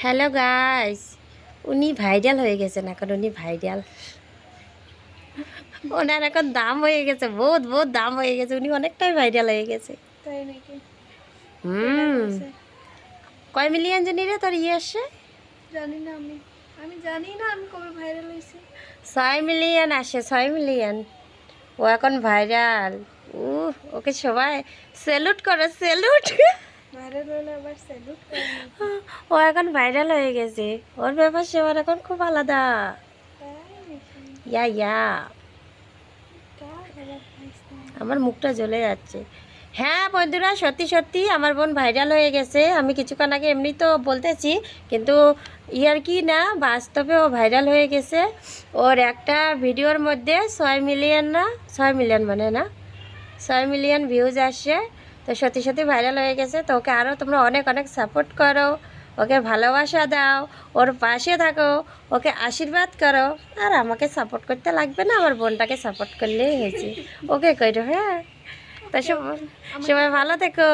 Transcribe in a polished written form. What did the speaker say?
Hello guys, উনি viral হয়ে গেছেন। এখন উনি ভাইরাল, ওনার এখন দাম হয়ে গেছে, বহুত বহুত দাম হয়ে গেছে। উনি অনেকটাই ভাইরাল হয়ে গেছে। তাই নাকি? কেডা হুম, কইছে? কয় মিলিয়ন জানি রে তোর আসে? জানি না আমি। আমি জানি না আমি কবে ভাইরাল হইছি। 6 মিলিয়ন আসে, 6 মিলিয়ন। ও এখন ভাইরাল। ওকে সবাই স্যালুট করো, স্যালুট। ভাইরাল হলে আবার স্যালুট করে নাকি? ও এখন ভাইরাল হয়ে গেছে। ওর ব্যাপার সেবার এখন খুব আলাদা। তাই নাকি? ইয়া ইয়া, কার আবার পাইছে? আমার মুখটা জ্বলে যাচ্ছে। হ্যাঁ বন্ধুরা, সত্যি সত্যি আমার বোন ভাইরাল হয়ে গেছে। আমি কিছুক্ষণ আগে এমনি তো বলতেছি, কিন্তু ইয়ার কি না, বাস্তবে ও ভাইরাল হয়ে গেছে। ওর একটা ভিডিওর মধ্যে 6 মিলিয়ন, না 6 মিলিয়ন মানে না, 6 মিলিয়ন ভিউজ আসে। তো সত্যি সত্যি ভাইরাল হয়ে গেছে। তো ওকে আরও তোমরা অনেক অনেক সাপোর্ট করো, ওকে ভালোবাসা দাও, ওর পাশে থাকো, ওকে আশীর্বাদ করো। আর আমাকে সাপোর্ট করতে লাগবে না, আমার বোনটাকে সাপোর্ট করলেই হয়েছে। ওকে করো, হ্যাঁ। তা ওকে ওকে। আমাকে সবাই ভালো থেকো।